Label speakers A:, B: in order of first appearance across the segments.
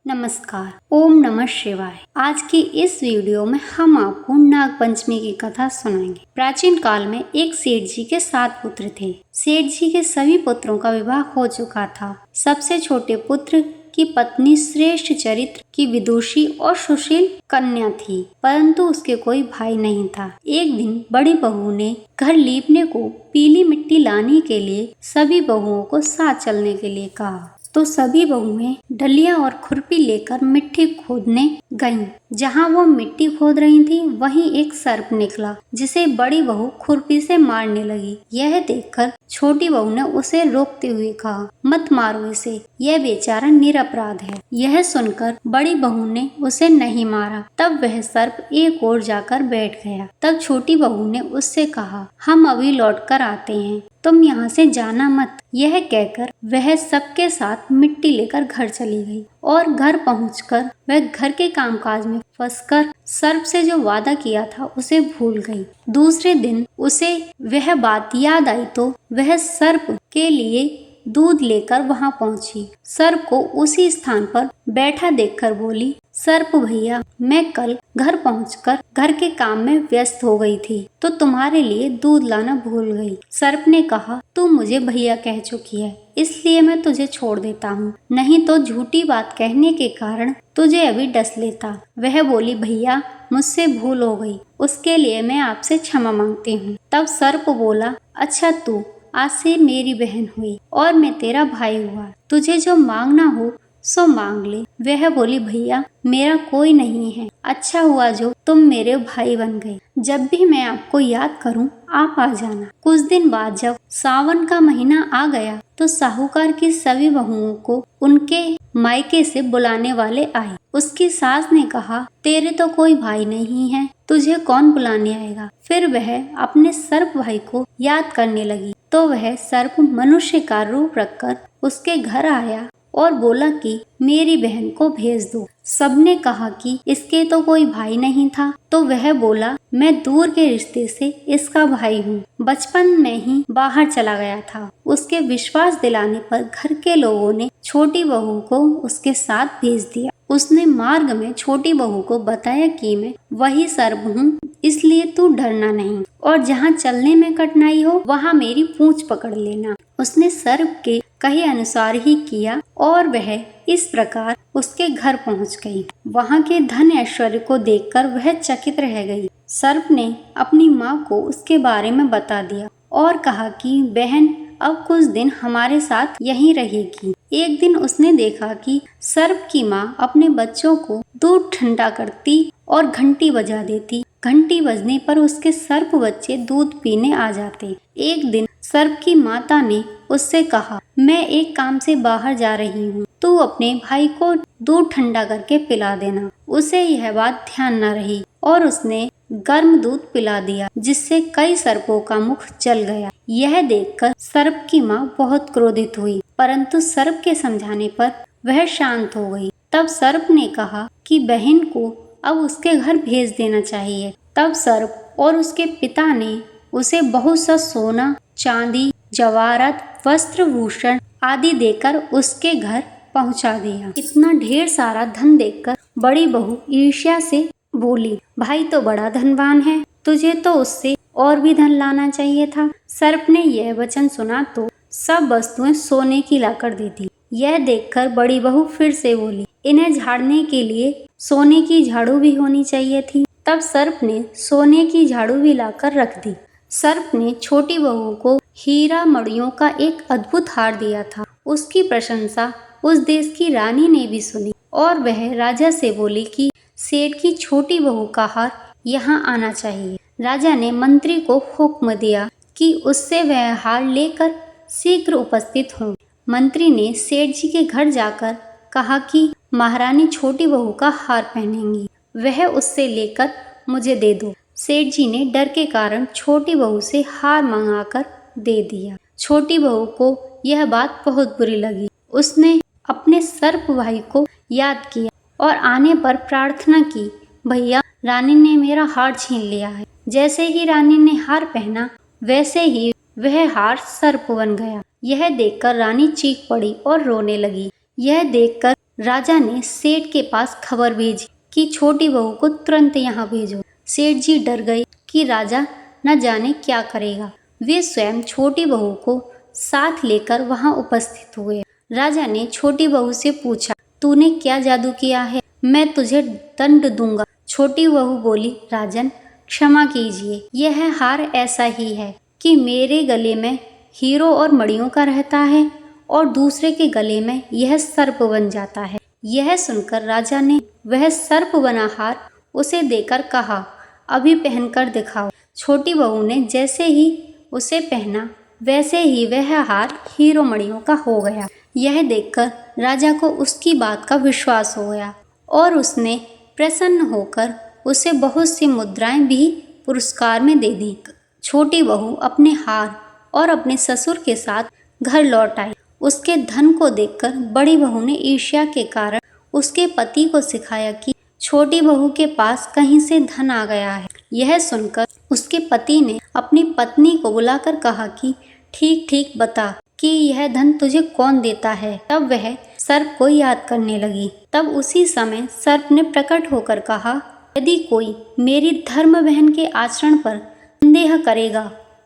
A: नमस्कार। ओम नमः शिवाय। आज की इस वीडियो में हम आपको नाग पंचमी की कथा सुनाएंगे। प्राचीन काल में एक सेठ जी के 7 पुत्र थे। सेठ जी के सभी पुत्रों का विवाह हो चुका था। सबसे छोटे पुत्र की पत्नी श्रेष्ठ चरित्र की विदुषी और सुशील कन्या थी, परंतु उसके कोई भाई नहीं था। एक दिन बड़ी बहू ने घर लीपने को पीली मिट्टी लाने के लिए सभी बहुओं को साथ चलने के लिए कहा, तो सभी बहुएं डलिया और खुरपी लेकर मिट्टी खोदने गईं। जहां वो मिट्टी खोद रही थी, वहीं एक सर्प निकला, जिसे बड़ी बहू खुरपी से मारने लगी। यह देखकर छोटी बहू ने उसे रोकते हुए कहा, मत मारो इसे, यह बेचारा निरपराध है। यह सुनकर बड़ी बहू ने उसे नहीं मारा। तब वह सर्प एक ओर जाकर बैठ गया। तब छोटी बहू ने उससे कहा, हम अभी लौट कर आते हैं, तुम यहाँ से जाना मत। यह कहकर वह सबके साथ मिट्टी लेकर घर चली गई और घर पहुंचकर वह घर के कामकाज में फंसकर सर्प से जो वादा किया था उसे भूल गई। दूसरे दिन उसे वह बात याद आई तो वह सर्प के लिए दूध लेकर वहां पहुंची। सर्प को उसी स्थान पर बैठा देखकर बोली, सर्प भैया, मैं कल घर पहुंचकर घर के काम में व्यस्त हो गई थी, तो तुम्हारे लिए दूध लाना भूल गई। सर्प ने कहा, तू मुझे भैया कह चुकी है, इसलिए मैं तुझे छोड़ देता हूँ, नहीं तो झूठी बात कहने के कारण तुझे अभी डस लेता। वह बोली, भैया, मुझसे भूल हो गई, उसके लिए मैं आपसे क्षमा मांगती हूँ। तब सर्प बोला, अच्छा, तू आज से मेरी बहन हुई और मैं तेरा भाई हुआ, तुझे जो मांगना हो सो मांग ले। वह बोली, भैया, मेरा कोई नहीं है, अच्छा हुआ जो तुम मेरे भाई बन गए। जब भी मैं आपको याद करूं, आप आ जाना। कुछ दिन बाद जब सावन का महीना आ गया तो साहूकार की सभी बहुओं को उनके मायके से बुलाने वाले आए। उसकी सास ने कहा, तेरे तो कोई भाई नहीं है, तुझे कौन बुलाने आएगा। फिर वह अपने सर्प भाई को याद करने लगी, तो वह सर्प मनुष्य का रूप रखकर उसके घर आया और बोला कि मेरी बहन को भेज दो। सबने कहा कि इसके तो कोई भाई नहीं था, तो वह बोला, मैं दूर के रिश्ते से इसका भाई हूँ, बचपन में ही बाहर चला गया था। उसके विश्वास दिलाने पर घर के लोगों ने छोटी बहू को उसके साथ भेज दिया। उसने मार्ग में छोटी बहू को बताया कि मैं वही सर्प हूँ, इसलिए तू डरना नहीं, और जहाँ चलने में कठिनाई हो वहाँ मेरी पूंछ पकड़ लेना। उसने सर्प के कहे अनुसार ही किया और वह इस प्रकार उसके घर पहुंच गई। वहां के धन ऐश्वर्य को देखकर वह चकित रह गई। सर्प ने अपनी माँ को उसके बारे में बता दिया और कहा कि बहन अब कुछ दिन हमारे साथ यहीं रहेगी। एक दिन उसने देखा कि सर्प की माँ अपने बच्चों को दूध ठंडा करती और घंटी बजा देती। घंटी बजने पर उसके सर्प बच्चे दूध पीने आ जाते। एक दिन सर्प की माता ने उससे कहा, मैं एक काम से बाहर जा रही हूँ, तू अपने भाई को दूध ठंडा करके पिला देना। उसे यह बात ध्यान न रही और उसने गर्म दूध पिला दिया, जिससे कई सर्पों का मुख जल गया। यह देखकर सर्प की माँ बहुत क्रोधित हुई, परंतु सर्प के समझाने पर वह शांत हो गई। तब सर्प ने कहा कि बहन को अब उसके घर भेज देना चाहिए। तब सर्प और उसके पिता ने उसे बहुत सा सोना, चांदी, जवाहरात, वस्त्र, भूषण आदि देकर उसके घर पहुंचा दिया। इतना ढेर सारा धन देखकर बड़ी बहू ईर्ष्या से बोली, भाई तो बड़ा धनवान है, तुझे तो उससे और भी धन लाना चाहिए था। सर्प ने यह वचन सुना तो सब वस्तुएं सोने की लाकर दे दी। यह देखकर बड़ी बहू फिर से बोली, इन्हें झाड़ने के लिए सोने की झाड़ू भी होनी चाहिए थी। तब सर्प ने सोने की झाड़ू भी लाकर रख दी। सर्प ने छोटी बहू को हीरा मणियों का एक अद्भुत हार दिया था। उसकी प्रशंसा उस देश की रानी ने भी सुनी और वह राजा से बोली कि सेठ की छोटी बहू का हार यहाँ आना चाहिए। राजा ने मंत्री को हुक्म दिया कि उससे वह हार लेकर शीघ्र उपस्थित हो। मंत्री ने सेठ जी के घर जाकर कहा कि महारानी छोटी बहू का हार पहनेंगी, वह उससे लेकर मुझे दे दो। सेठ जी ने डर के कारण छोटी बहू से हार मंगाकर दे दिया। छोटी बहू को यह बात बहुत बुरी लगी। उसने अपने सर्प भाई को याद किया और आने पर प्रार्थना की, भैया, रानी ने मेरा हार छीन लिया है। जैसे ही रानी ने हार पहना, वैसे ही वह हार सर्प बन गया। यह देखकर रानी चीख पड़ी और रोने लगी। यह देखकर राजा ने सेठ के पास खबर भेजी कि छोटी बहू को तुरंत यहाँ भेजो। सेठ जी डर गए कि राजा न जाने क्या करेगा। वे स्वयं छोटी बहू को साथ लेकर वहां उपस्थित हुए। राजा ने छोटी बहू से पूछा, तूने क्या जादू किया है? मैं तुझे दंड दूंगा। छोटी बहू बोली, राजन क्षमा कीजिए, यह हार ऐसा ही है कि मेरे गले में हीरो और मणियों का रहता है और दूसरे के गले में यह सर्प बन जाता है। यह सुनकर राजा ने वह सर्प बना हार उसे देकर कहा, अभी पहनकर दिखाओ। छोटी बहू ने जैसे ही उसे पहना वैसे ही वह हार हीरो मणियों का हो गया। यह देखकर राजा को उसकी बात का विश्वास हो गया और उसने प्रसन्न होकर उसे बहुत सी मुद्राएं भी पुरस्कार में दे दी। छोटी बहू अपने हार और अपने ससुर के साथ घर लौट आई। उसके धन को देखकर बड़ी बहू ने ईर्ष्या के कारण उसके पति को सिखाया कि छोटी बहू के पास कहीं से धन आ गया है। यह सुनकर उसके पति ने अपनी पत्नी को बुलाकर कहा कि ठीक ठीक बता कि यह धन तुझे कौन देता है। तब वह सर्प को याद करने लगी। तब उसी समय सर्प ने प्रकट होकर कहा, यदि कोई मेरी धर्म बहन के आचरण पर संदेह करेगा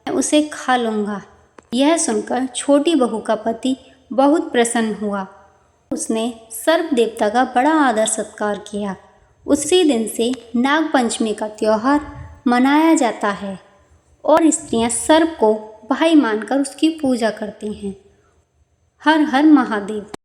A: मैं उसे खा लूंगा। यह सुनकर छोटी बहू का पति बहुत प्रसन्न हुआ। उसने सर्प देवता का बड़ा आदर सत्कार किया। उसी दिन से नाग पंचमी का त्योहार मनाया जाता है और स्त्रियां सर्प को भाई मानकर उसकी पूजा करती हैं। हर हर महादेव।